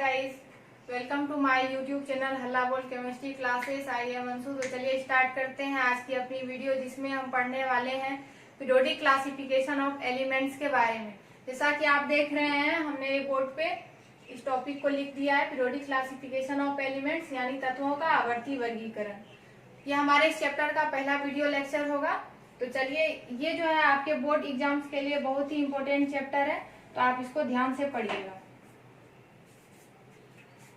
Guys, welcome to my YouTube channel Halla Bol chemistry classes. I am Anshu. तो चलिए start करते हैं आज की अपनी वीडियो, जिसमें हम पढ़ने वाले हैं पीरियोडिक क्लासिफिकेशन ऑफ एलिमेंट्स के बारे में। जैसा कि आप देख रहे हैं, हमने बोर्ड पे इस टॉपिक को लिख दिया है, पीरियोडिक क्लासिफिकेशन ऑफ एलिमेंट्स, यानी तत्वों का आवर्ती वर्गीकरण। ये हमारे इस चैप्टर का पहला वीडियो लेक्चर होगा। तो चलिए, ये जो है आपके बोर्ड एग्जाम्स के लिए बहुत ही इंपॉर्टेंट चैप्टर है, तो आप इसको ध्यान से पढ़िएगा।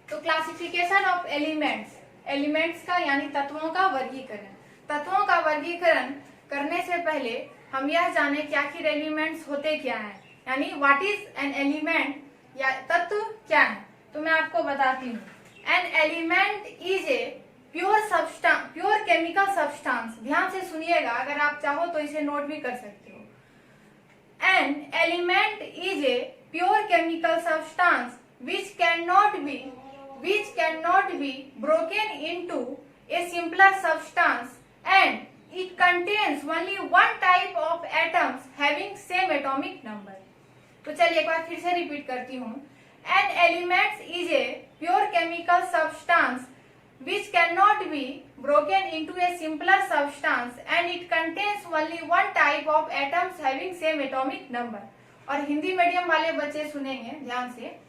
तो क्लासिफिकेशन ऑफ एलिमेंट्स का यानी तत्वों का वर्गीकरण। तत्वों का वर्गीकरण करने से पहले हम यह जाने कि आखिर एलिमेंट्स होते क्या हैं, यानी व्हाट इज एन एलिमेंट, या तत्व क्या है। तो मैं आपको बताती हूँ। An element is a pure chemical substance. ध्यान से सुनिएगा, अगर आप चाहो तो इसे नोट भी कर सकते हो। An element is a pure chemical substance which cannot be broken into a simpler substance, and it contains only one type of atoms having same atomic number. तो चलिए एक बार फिर से रिपीट करती हूँ। An element is a pure chemical substance which cannot be broken into a simpler substance, and it contains only one type of atoms having same atomic number. और Hindi medium वाले बच्चे सुनेंगे ध्यान से।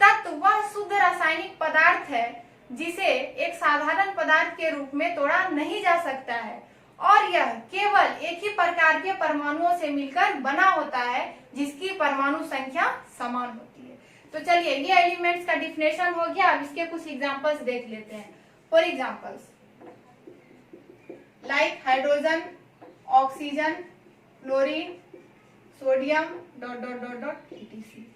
तत्व वह शुद्ध रासायनिक पदार्थ है जिसे एक साधारण पदार्थ के रूप में तोड़ा नहीं जा सकता है, और यह केवल एक ही प्रकार के परमाणुओं से मिलकर बना होता है जिसकी परमाणु संख्या समान होती है। तो चलिए, ये एलिमेंट्स का डिफिनेशन हो गया। अब इसके कुछ एग्जांपल्स देख लेते हैं। For examples like hydrogen, oxygen, chlorine, sodium etc।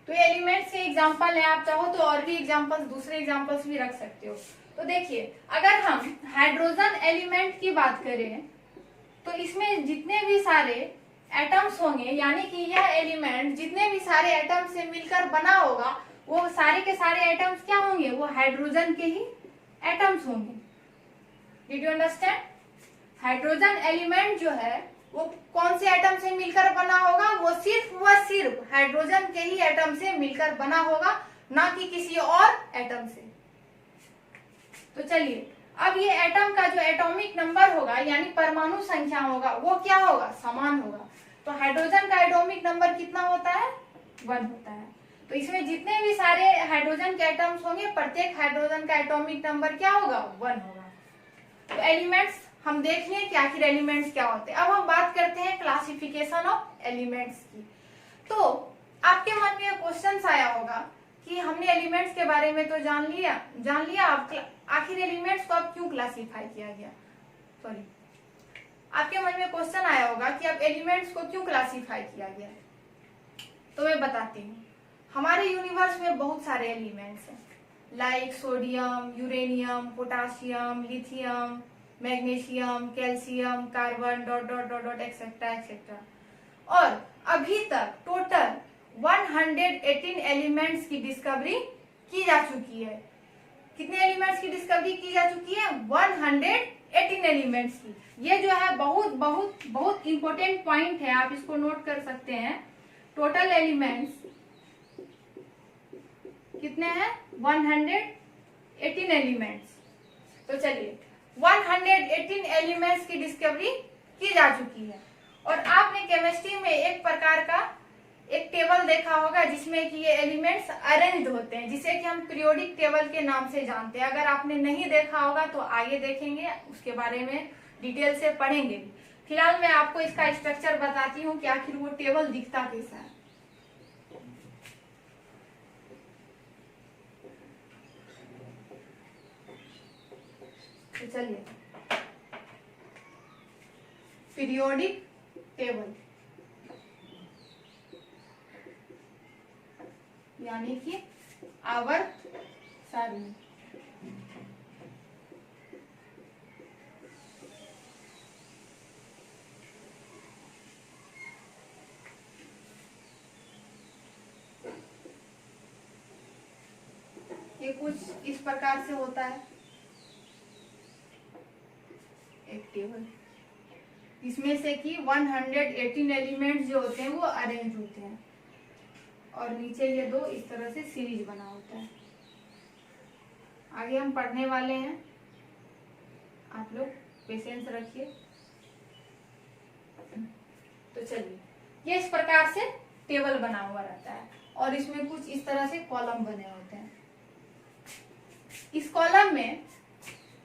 तो ये एलिमेंट्स के एग्जांपल है। आप चाहो तो और भी एग्जांपल्स, दूसरे एग्जांपल्स भी रख सकते हो। तो देखिए, अगर हम हाइड्रोजन एलिमेंट की बात करें तो इसमें जितने भी सारे एटम्स होंगे, यानी कि यह एलिमेंट जितने भी सारे एटम्स से मिलकर बना होगा, वो सारे के सारे एटम्स क्या होंगे, वो हाइड्रोजन के ही एटम्स होंगे। Did you understand? Hydrogen element जो है वो कौन से एटम से मिलकर बना होगा, वो सिर्फ हाइड्रोजन के ही एटम से मिलकर बना होगा, ना कि किसी और एटम से। तो चलिए, अब ये एटम का जो एटॉमिक नंबर होगा, यानी परमाणु संख्या होगा, वो क्या होगा, समान होगा। तो हाइड्रोजन का एटॉमिक नंबर कितना होता है, 1 होता है। तो इसमें जितने भी सारे हाइड्रोजन के एटम्स होंगे, प्रत्येक हाइड्रोजन का एटॉमिक नंबर क्या होगा, 1 होगा। तो एलिमेंट्स हम देख लें कि आखिर एलिमेंट्स क्या होते हैं। अब हम बात करते हैं क्लासिफिकेशन ऑफ एलिमेंट्स की। तो आपके मन में क्वेश्चन आया होगा कि हमने एलिमेंट्स के बारे में तो जान लिया, आखिर एलिमेंट्स को अब क्यों क्लासिफाई किया गया। आपके मन में क्वेश्चन आया होगा कि अब एलिमेंट्स को क्यों क्लासिफाई किया गया। तो मैं बताती हूँ। हमारे यूनिवर्स में बहुत सारे एलिमेंट्स हैं, like sodium, uranium, potassium, lithium, magnesium, calcium, carbon etcetera. और अभी तक टोटल 118 एलिमेंट्स की डिस्कवरी की जा चुकी है। कितने एलिमेंट्स की डिस्कवरी की जा चुकी है, 118 एलिमेंट्स की। ये जो है बहुत बहुत बहुत इंपॉर्टेंट पॉइंट है, आप इसको नोट कर सकते हैं। टोटल एलिमेंट्स कितने हैं, 118 एलिमेंट्स। तो चलिए, 118 एलिमेंट्स की डिस्कवरी की जा चुकी है। और आपने केमिस्ट्री में एक प्रकार का एक टेबल देखा होगा जिसमें कि ये एलिमेंट्स अरेंज्ड होते हैं, जिसे कि हम पीरियोडिक टेबल के नाम से जानते हैं। अगर आपने नहीं देखा होगा तो आगे देखेंगे, उसके बारे में डिटेल से पढ़ेंगे। फिलहाल मैं आपको इसका स्ट्रक्चर बताती हूँ कि आखिर वो टेबल दिखता कैसा है। तो चलिए, पीरियोडिक टेबल यानी कि आवर्त सारणी। ये कुछ इस प्रकार से होता है एक टेबल, इसमें से कि 118 एलिमेंट्स जो होते हैं वो अरेंज होते हैं, और नीचे ये दो इस तरह से सीरीज बना होता है। आगे हम पढ़ने वाले हैं, आप लोग पेशेंस रखिए। तो चलिए, ये इस प्रकार से टेबल बना हुआ रहता है और इसमें कुछ इस तरह से कॉलम बने होते हैं। इस कॉलम में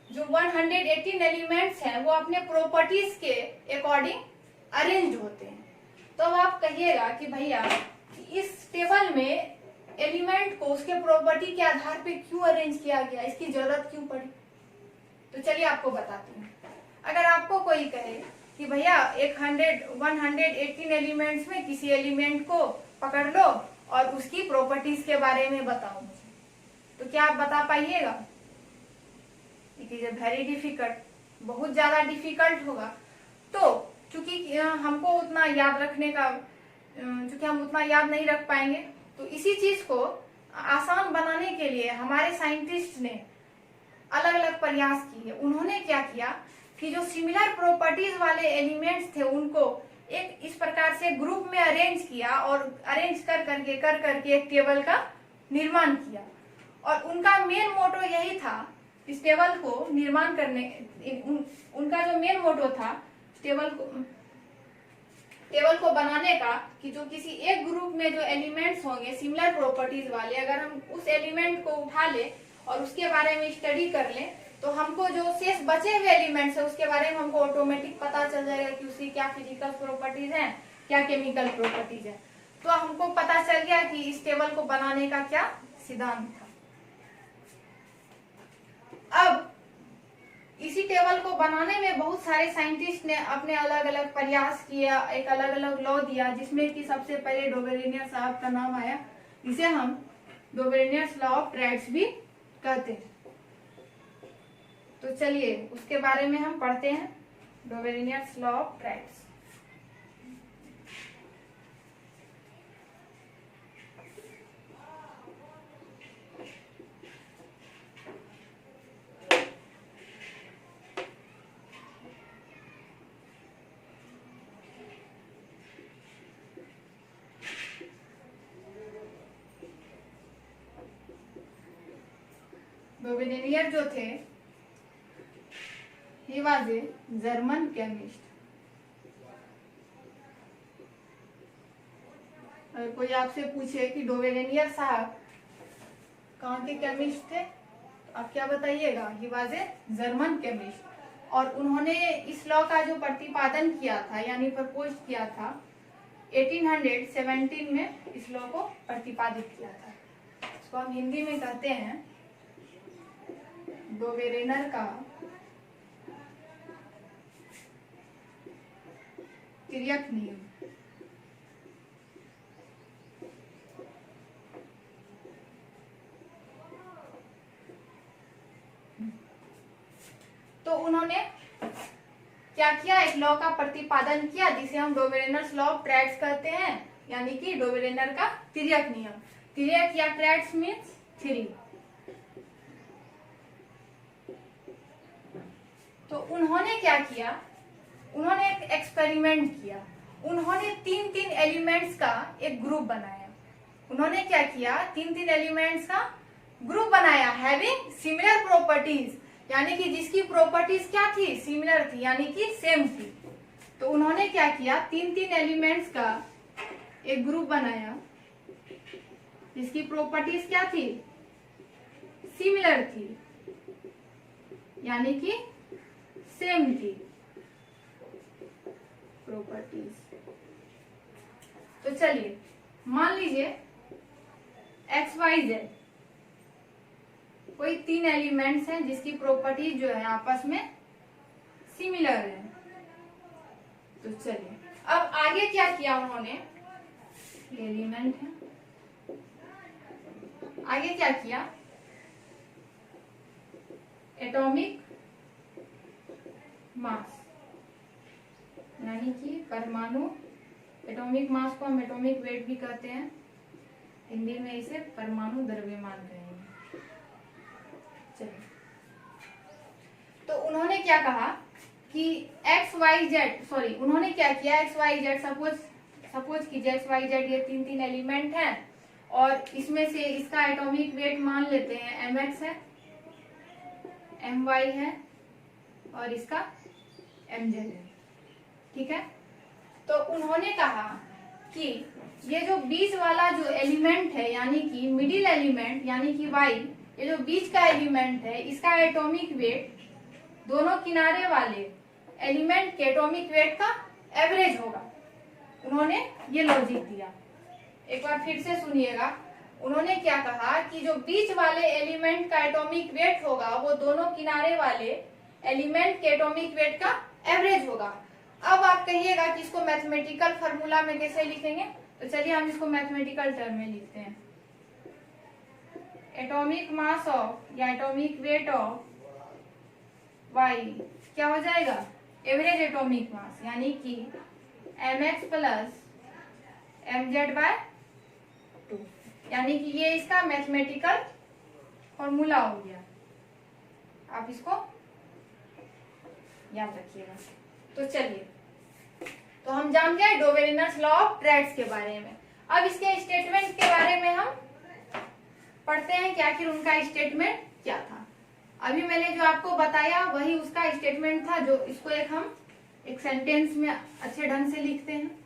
जो 118 एलिमेंट्स हैं वो अपने प्रॉपर्टीज के अकॉर्डिंग अरेंज होते हैं। तो अब आप कहिएगा कि भैया इस टेबल में एलिमेंट को उसके प्रॉपर्टी के आधार पे क्यों अरेंज किया गया, इसकी जरूरत क्यों पड़ी? तो चलिए आपको बताती हूँ। अगर आपको कोई कहे कि भैया 118 एलिमेंट्स में किसी एलिमेंट को पकड़ लो और उसकी प्रॉपर्टीज के बारे में बताओ मुझे, तो क्या आप बता पाइएगा? इट इज वेरी डिफिकल्ट, बहुत ज्यादा डिफिकल्ट होगा। तो चूंकि हमको उतना याद रखने का, चूंकि हम उतना याद नहीं रख पाएंगे, तो इसी चीज को आसान बनाने के लिए हमारे साइंटिस्ट ने अलग अलग प्रयास किए। उन्होंने क्या किया कि जो सिमिलर प्रॉपर्टीज वाले एलिमेंट्स थे उनको एक इस प्रकार से ग्रुप में अरेंज किया और अरेंज कर करके एक टेबल का निर्माण किया। और उनका मेन मोटो यही था, इस टेबल को निर्माण करने, उनका जो मेन मोटो था टेबल को बनाने का, कि जो किसी एक ग्रुप में जो एलिमेंट्स होंगे सिमिलर प्रॉपर्टीज वाले, अगर हम उस एलिमेंट को उठा ले और उसके बारे में स्टडी कर ले तो हमको जो शेष बचे हुए एलिमेंट्स है उसके बारे में हमको ऑटोमेटिक पता चल जाएगा कि उसकी क्या फिजिकल प्रॉपर्टीज हैं, क्या केमिकल प्रॉपर्टीज है। तो हमको पता चल गया कि इस टेबल को बनाने का क्या सिद्धांत था। अब इसी टेबल को बनाने में बहुत सारे साइंटिस्ट ने अपने अलग अलग प्रयास किया, एक अलग अलग लॉ दिया, जिसमें कि सबसे पहले डोबेरेनियर साहब का नाम आया, जिसे हम डोबेरेनियर्स लॉ ऑफ ट्रेड्स भी कहते हैं। तो चलिए उसके बारे में हम पढ़ते हैं, डोबेरेनियर्स लॉ ऑफ ट्रेड्स। डोबेरेनियर जो थे, he was a German chemist। अगर कोई आपसे पूछे कि डोबेरेनियर साहब कहाँ के केमिस्ट थे, आप क्या बताइएगा? he was a German chemist. और उन्होंने इस लॉ का जो प्रतिपादन किया था यानी प्रपोज किया था 1817 में, इस लॉ को प्रतिपादित किया था। इसको हम हिंदी में कहते हैं डोबेरेनर का तिर्यक नियम। तो उन्होंने क्या किया, एक लॉ का प्रतिपादन किया जिसे हम डोबेरेनर्स लॉ ऑफ ट्रेड्स कहते हैं, यानी कि डोबेरेनर का तिर्यक नियम। तिर्यक या ट्रेड्स मीन्स थ्री। तो उन्होंने क्या किया, उन्होंने एक एक्सपेरिमेंट किया। उन्होंने तीन एलिमेंट्स का एक ग्रुप बनाया। उन्होंने क्या किया, तीन एलिमेंट्स का ग्रुप बनाया हैविंग सिमिलर प्रॉपर्टीज, यानी कि जिसकी प्रॉपर्टीज क्या थी, सिमिलर थी, यानी कि सेम थी। तो उन्होंने क्या किया, तीन एलिमेंट्स का एक ग्रुप बनाया जिसकी प्रॉपर्टीज क्या थी, सिमिलर थी, यानी कि सेम थी प्रॉपर्टीज। तो चलिए मान लीजिए XYZ कोई तीन एलिमेंट्स हैं जिसकी प्रॉपर्टीज जो है आपस में सिमिलर है। तो चलिए अब आगे क्या किया उन्होंने, एलिमेंट है, आगे क्या किया, एटॉमिक मास, यानी कि परमाणु, एटॉमिक मास को हम एटॉमिक वेट भी कहते हैं, हिंदी में इसे परमाणु द्रव्यमान कहेंगे। चलिए तो उन्होंने क्या कहा कि उन्होंने क्या किया, XYZ सपोज कीजिए XYZ ये तीन एलिमेंट हैं और इसमें से इसका एटॉमिक वेट मान लेते हैं mx है, My है और इसका Mz है, ठीक है। तो उन्होंने कहा कि ये जो बीच वाला जो एलिमेंट है यानी कि मिडिल एलिमेंट यानी कि Y, ये जो बीच का एलिमेंट है इसका एटॉमिक वेट दोनों किनारे वाले एलिमेंट के एटॉमिक वेट का एवरेज होगा। उन्होंने ये लॉजिक दिया। एक बार फिर से सुनिएगा, उन्होंने क्या कहा कि जो बीच वाले एलिमेंट का एटॉमिक वेट होगा वो दोनों किनारे वाले एलिमेंट के एटॉमिक वेट का एवरेज होगा। अब आप कहिएगा कि इसको मैथमेटिकल फार्मूला में कैसे लिखेंगे, तो चलिए हम इसको मैथमेटिकल टर्म में लिखते हैं। एटॉमिक मास ऑफ या एटॉमिक वेट ऑफ Y क्या हो जाएगा, एवरेज एटॉमिक मास यानी कि mx प्लस mz/2, यानी कि ये इसका मैथमेटिकल फॉर्मूला हो गया। आप इसको याद रखिएगा। तो चलिए, तो हम जान गए डोवेरिनस लॉ ऑफ ट्रेड्स के बारे में। अब इसके स्टेटमेंट के बारे में हम पढ़ते हैं कि आखिर उनका स्टेटमेंट क्या था। अभी मैंने जो आपको बताया वही उसका स्टेटमेंट था, जो इसको हम एक सेंटेंस में अच्छे ढंग से लिखते हैं।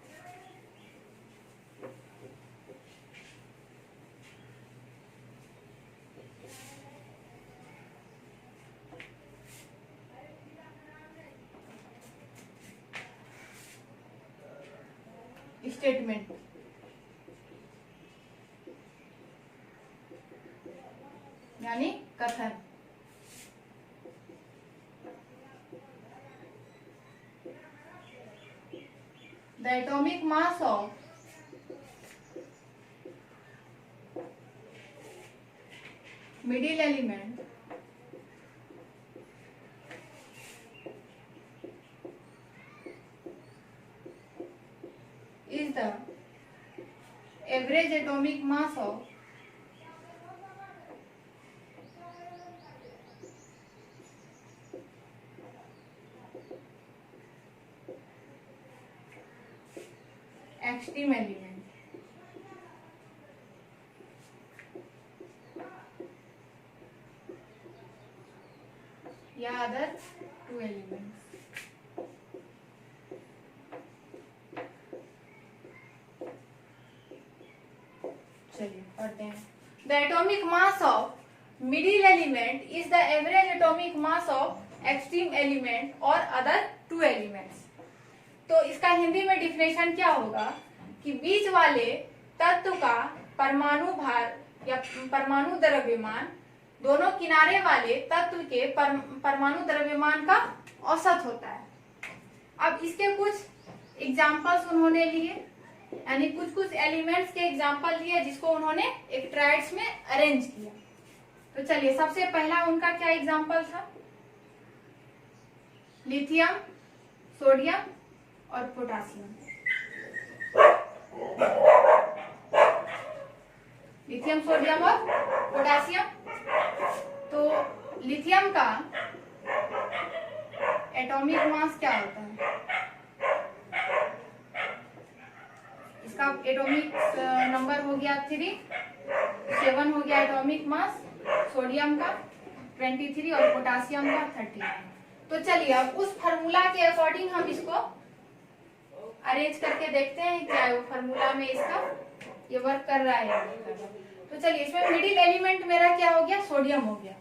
स्टेटमेंट यानी कथन। The atomic mass of middle element is the average atomic mass of extreme element. या अदर टू एलिमेंट्स। चलिए पढ़ते हैं। The atomic mass of middle element is the average atomic mass of extreme element और other two elements. तो इसका हिंदी में definition क्या होगा कि बीच वाले तत्व का परमाणु भार या परमाणु द्रव्यमान दोनों किनारे वाले तत्व के परमाणु द्रव्यमान का औसत होता है। अब इसके कुछ एग्जांपल्स उन्होंने लिए, यानी कुछ कुछ एलिमेंट्स के एग्जांपल लिए जिसको उन्होंने एक ट्राइड्स में अरेंज किया। तो चलिए, सबसे पहला उनका क्या एग्जांपल था, लिथियम, सोडियम और पोटासियम। लिथियम, सोडियम और पोटासियम। तो लिथियम का एटॉमिक मास क्या होता है, इसका एटॉमिक नंबर हो गया 3, 7 हो गया एटॉमिक मास, सोडियम का 23 और पोटासियम का 39। तो चलिए अब उस फार्मूला के अकॉर्डिंग हम इसको अरेंज करके देखते हैं क्या वो फार्मूला में इसका ये वर्क कर रहा है। तो चलिए, इसमें मिडिल एलिमेंट मेरा क्या हो गया, सोडियम हो गया।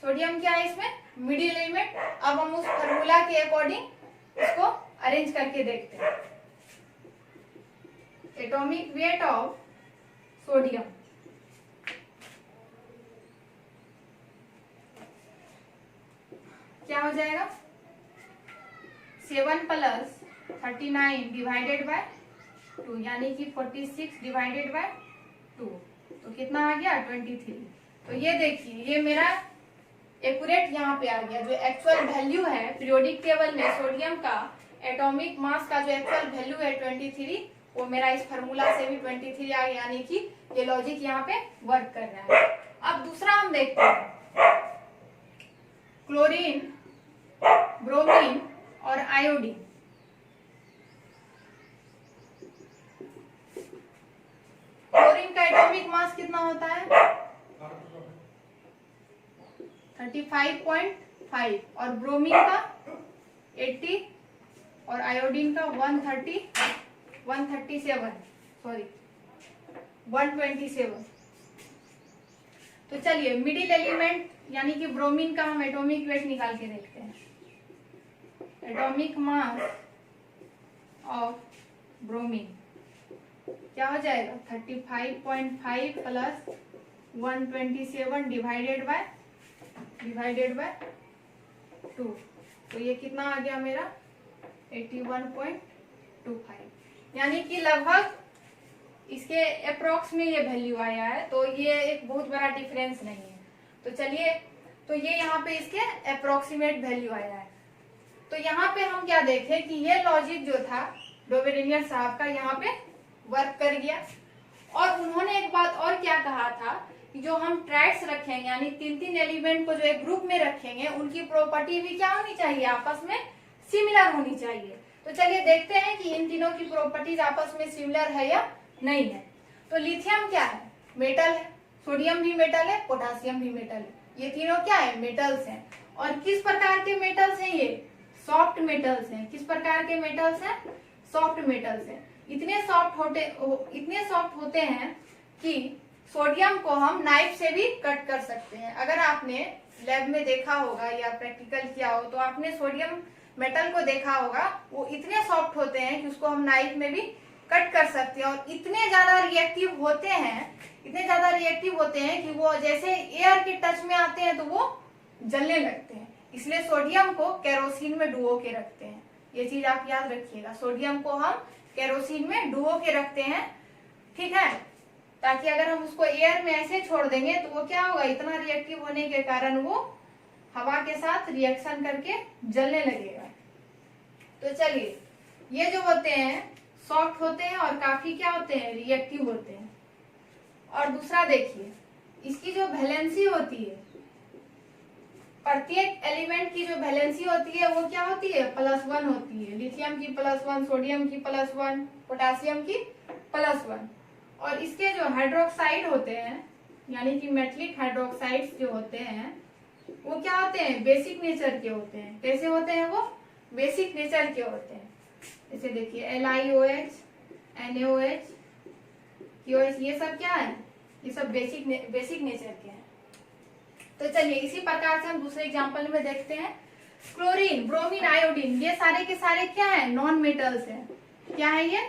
सोडियम क्या है इसमें, मिडिल एलिमेंट। अब हम उस फार्मूला के अकॉर्डिंग इसको अरेंज करके देखते हैं। एटॉमिक वेट ऑफ सोडियम क्या हो जाएगा, 7 प्लस 39 डिवाइडेड बाय 2, यानी कि 46 डिवाइडेड बाय 2, तो कितना आ गया 23। तो ये देखिए, ये मेरा एक्यूरेट यहाँ पे आ गया। जो एक्चुअल वैल्यू है पीरियोडिक टेबल में सोडियम का एटॉमिक मास का जो एक्चुअल वैल्यू है 23, वो मेरा इस फार्मूला से भी 23 आ गया, यानी कि ये लॉजिक यहाँ पे वर्क कर रहा है। अब दूसरा हम देखते हैं, क्लोरीन, ब्रोमीन और आयोडीन। क्लोरीन का एटॉमिक मास कितना होता है, 35.5 और ब्रोमीन का 80 और आयोडीन का 127। तो चलिए मिडिल एलिमेंट यानी कि ब्रोमीन का हम एटॉमिक वेट निकाल के देखते हैं। एटॉमिक मास ऑफ ब्रोमीन क्या हो जाएगा 35.5 प्लस 127 डिवाइडेड बाय 2। तो ये कितना आ गया मेरा 81.25, यानी कि लगभग इसके अप्रोक्स में ये वैल्यू आया है। तो ये एक बहुत बड़ा डिफरेंस नहीं है। तो चलिए, तो ये यहाँ पे इसके अप्रोक्सीमेट वैल्यू आया है। तो यहाँ पे हम क्या देखें कि ये लॉजिक जो था डोबेरेनियर साहब का यहाँ पे वर्क कर गया। और उन्होंने एक बात और क्या कहा था कि जो हम ट्राइड्स रखेंगे यानी 3 एलिमेंट को जो एक ग्रुप में रखेंगे उनकी प्रॉपर्टी भी क्या होनी चाहिए, आपस में सिमिलर होनी चाहिए। तो चलिए देखते हैं कि इन तीनों की प्रॉपर्टीज आपस में सिमिलर है या नहीं है। तो लिथियम क्या है, मेटल है, सोडियम भी मेटल है, पोटासियम भी मेटल है। ये तीनों क्या है, मेटल्स हैं। और किस प्रकार के मेटल्स हैं, ये सॉफ्ट मेटल्स हैं। किस प्रकार के मेटल्स हैं, सॉफ्ट मेटल्स हैं। इतने सॉफ्ट होते हैं कि सोडियम को हम नाइफ से भी कट कर सकते हैं। अगर आपने लैब में देखा होगा या प्रैक्टिकल किया हो तो आपने सोडियम मेटल को देखा होगा, वो इतने सॉफ्ट होते हैं कि उसको हम नाइफ में भी कट कर सकते हैं। और इतने ज्यादा रिएक्टिव होते हैं कि वो जैसे एयर के टच में आते हैं तो वो जलने लगते हैं। इसलिए सोडियम को केरोसिन में डुबो के रखते हैं। ये चीज आप याद रखिएगा, सोडियम को हम केरोसिन में डुबो के रखते हैं, ठीक है, ताकि अगर हम उसको एयर में ऐसे छोड़ देंगे तो वो क्या होगा, इतना रिएक्टिव होने के कारण वो हवा के साथ रिएक्शन करके जलने लगेगा। तो चलिए, ये जो होते हैं सॉफ्ट होते हैं और काफी क्या होते हैं, रिएक्टिव होते हैं। और दूसरा देखिए, इसकी जो वैलेंसी होती है, प्रत्येक एलिमेंट की जो वैलेंसी होती है वो क्या होती है, +1 होती है। लिथियम की +1, सोडियम की +1, पोटासियम की +1। और इसके जो हाइड्रोक्साइड होते हैं यानी कि मेटलिक हाइड्रोक्साइड्स जो होते हैं वो क्या होते हैं, बेसिक नेचर के होते हैं। कैसे होते हैं वो, बेसिक नेचर के होते हैं। जैसे देखिए LiOH, NaOH, QoH, ये सब क्या है, ये सब बेसिक नेचर के हैं। तो चलिए इसी प्रकार से हम दूसरे एग्जांपल में देखते हैं। क्लोरीन, ब्रोमीन, आयोडीन, ये सारे के सारे क्या है, नॉन मेटल्स हैं। क्या है ये,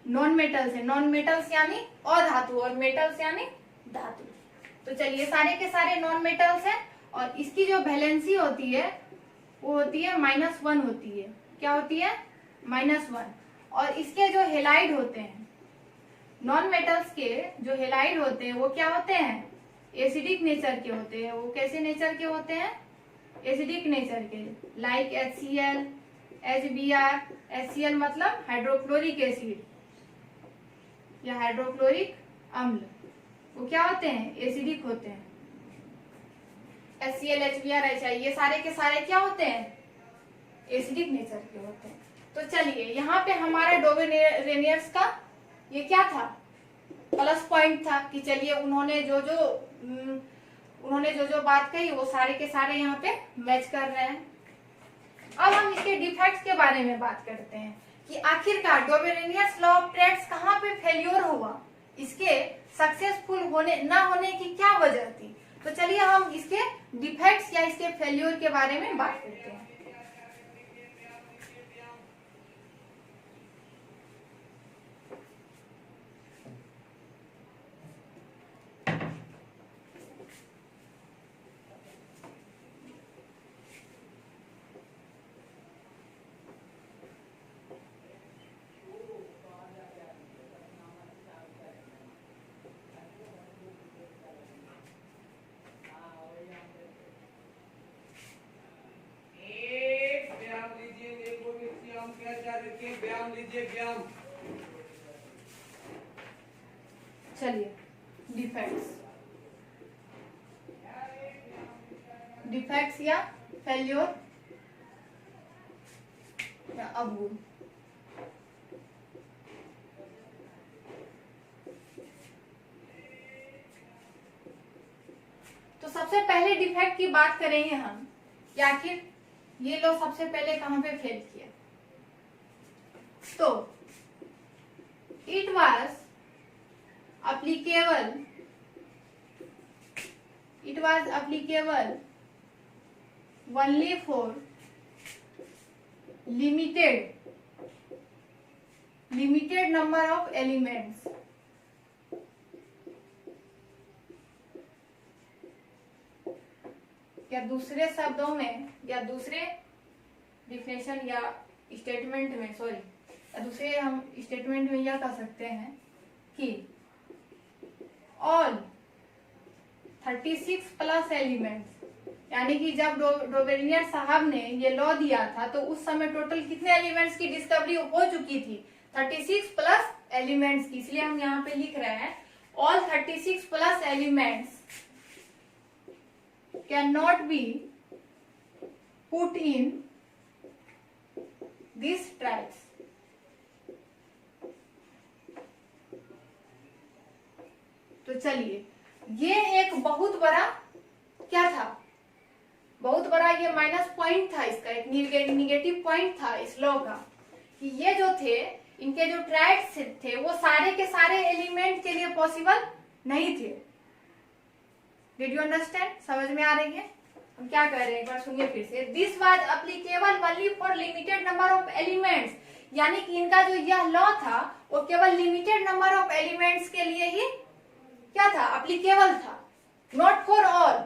नॉन मेटल्स है। नॉन मेटल्स यानी अधातु और मेटल्स यानी धातु। तो चलिए सारे के सारे नॉन मेटल्स हैं। और इसकी जो वैलेंसी होती है वो होती है -1 होती है। क्या होती है, -1। और इसके जो हेलाइड होते हैं, नॉन मेटल्स के जो हेलाइड होते हैं वो क्या होते हैं, एसिडिक नेचर के होते हैं। वो कैसे नेचर के होते हैं, एसिडिक नेचर के, लाइक HCl, HBr। HCl मतलब हाइड्रोक्लोरिक एसिड या हाइड्रोक्लोरिक अम्ल, वो क्या होते हैं, एसिडिक होते हैं। HCl, HBr, HI, ये सारे के सारे क्या होते हैं, एसिडिक नेचर के होते हैं। तो चलिए यहाँ पे हमारा डोबेरेनियर्स का ये क्या था, प्लस पॉइंट था कि चलिए उन्होंने जो जो बात कही वो सारे के सारे यहाँ पे मैच कर रहे हैं। अब हम इसके डिफेक्ट्स के बारे में बात करते हैं कि आखिरकार डोबेरेनियर्स लॉ ऑफ ट्रेड्स कहाँ पे फेल्योर हुआ, इसके सक्सेसफुल ना होने की क्या वजह थी। तो चलिए हम इसके डिफेक्ट्स या इसके फेल्योर के बारे में बात करते हैं। चलिए डिफेक्ट्स या फेल्योर या अवगुण। तो सबसे सबसे पहले डिफेक्ट की बात करेंगे हम कि आखिर ये लोग सबसे पहले कहां पे फेल किया। तो it was applicable only for limited number of elements। या दूसरे शब्दों में या दूसरे डिफिनेशन या स्टेटमेंट में दूसरे हम स्टेटमेंट में यह कह सकते हैं कि ऑल 36 प्लस एलिमेंट्स, यानी कि जब डोबेरिनियर साहब ने ये लॉ दिया था तो उस समय टोटल कितने एलिमेंट्स की डिस्कवरी हो चुकी थी, 36 प्लस एलिमेंट्स की। इसलिए हम यहाँ पे लिख रहे हैं all 36 plus elements can not be put in this tribes. तो चलिए, ये एक बहुत बड़ा क्या था, बहुत बड़ा ये माइनस पॉइंट था, इसका एक निगेटिव पॉइंट था इस लॉ का, कि ये जो थे इनके जो ट्राइड्स थे वो सारे के सारे एलिमेंट के लिए पॉसिबल नहीं थे। Did you understand? समझ में आ रही है? हम क्या कह रहे हैं, एक बार सुनिए फिर से। This was applicable only for limited number of elements, यानी कि इनका जो यह लॉ था वो केवल लिमिटेड नंबर ऑफ एलिमेंट्स के लिए ही क्या था, एप्लीकेबल था, नॉट फॉर ऑल।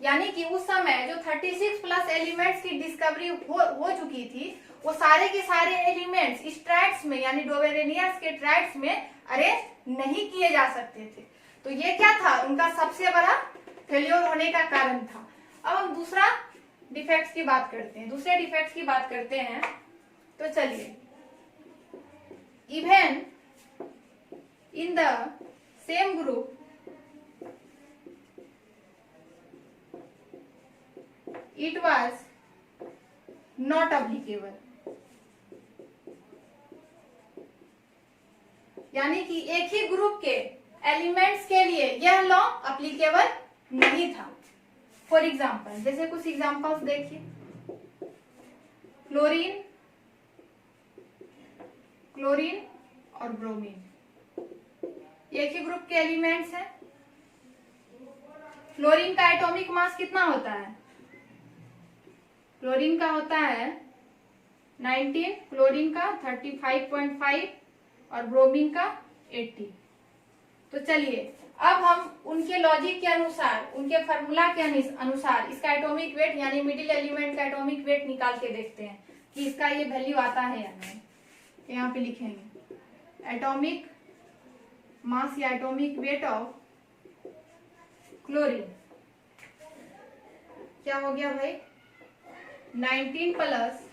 यानी कि उस समय जो 36 प्लस एलिमेंट्स की डिस्कवरी हो चुकी थी वो सारे के सारे एलिमेंट्स इस ट्राइड्स में यानी डोबेरेनियर्स के ट्राइड्स में अरेंज नहीं किए जा सकते थे। तो ये क्या था, उनका सबसे बड़ा फेल्योर होने का कारण था। अब हम दूसरा डिफेक्ट्स की बात करते हैं, दूसरे डिफेक्ट्स की बात करते हैं। तो चलिए, even in the same group it was not applicable, यानी कि एक ही ग्रुप के एलिमेंट्स के लिए यह लॉ एप्लीकेबल नहीं था। फॉर एग्जाम्पल, जैसे कुछ एग्जाम्पल्स देखिए, क्लोरीन और ब्रोमीन एक ही ग्रुप के एलिमेंट्स हैं। क्लोरीन का एटॉमिक मास कितना होता है, क्लोरीन का होता है 19, क्लोरीन का 35.5 और ब्रोमीन का 80। तो चलिए, अब हम उनके लॉजिक के अनुसार, उनके फार्मूला के अनुसार इसका एटॉमिक वेट यानी मिडिल एलिमेंट का एटॉमिक वेट निकाल के देखते हैं कि इसका ये वैल्यू आता है या नहीं। यहाँ पे लिखेंगे एटॉमिक मास या एटॉमिक वेट ऑफ क्लोरीन क्या हो गया भाई, 19 प्लस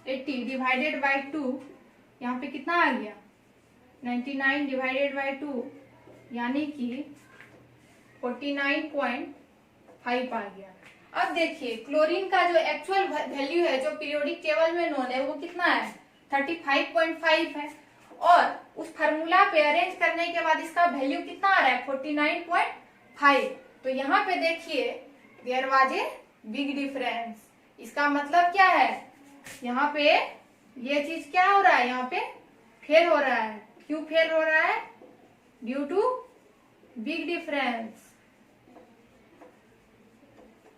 80 डिवाइडेड बाई 2, यहाँ पे कितना आ गया 99 डिवाइडेड बाई 2, यानी कि 49.5 आ गया। अब देखिए, क्लोरीन का जो एक्चुअल वैल्यू है जो पीरियोडिक टेबल में नोन है वो कितना है, 35.5 है, और उस फार्मूला पे अरेंज करने के बाद इसका वैल्यू कितना आ रहा है 49.5। तो यहाँ पे देखिए there was a big difference. इसका मतलब क्या है, यहाँ पे ये चीज क्या हो रहा है, यहाँ पे फेल हो रहा है। क्यों फेल हो रहा है, ड्यू टू बिग डिफरेंस।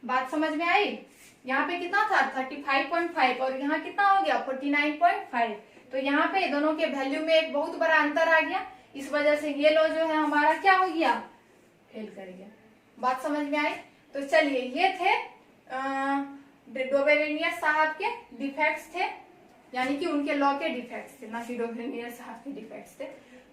बात समझ में आई? यहाँ पे कितना था 35.5 और यहाँ कितना हो गया 49.5। तो यहाँ पे दोनों के वैल्यू में एक बहुत बड़ा अंतर आ गया, इस वजह से ये लो जो है हमारा क्या हो गया, फेल कर गया। बात समझ में आई? तो चलिए, ये थे डोबेरेनियस साहब के डिफेक्ट्स थे, यानी कि उनके लॉ के डिफेक्ट्स थे, ना कि डोबेरेनियस साहब के डिफेक्ट्स थे।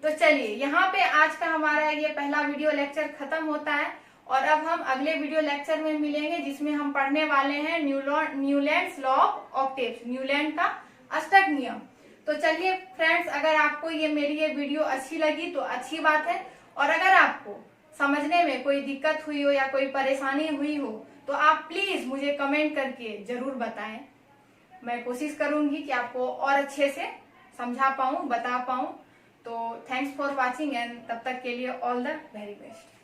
तो चलिए, यहाँ पे आज का हमारा ये पहला वीडियो लेक्चर खत्म होता है और अब हम अगले वीडियो लेक्चर में मिलेंगे जिसमें हम पढ़ने वाले हैं Newlands law of octaves, Newland का अष्टक नियम। तो चलिए फ्रेंड्स, अगर आपको मेरी ये वीडियो अच्छी लगी तो अच्छी बात है, और अगर आपको समझने में कोई दिक्कत हुई हो या कोई परेशानी हुई हो तो आप प्लीज मुझे कमेंट करके जरूर बताएं। मैं कोशिश करूंगी कि आपको और अच्छे से समझा पाऊं, बता पाऊं। तो थैंक्स फॉर वॉचिंग एंड तब तक के लिए ऑल द वेरी बेस्ट।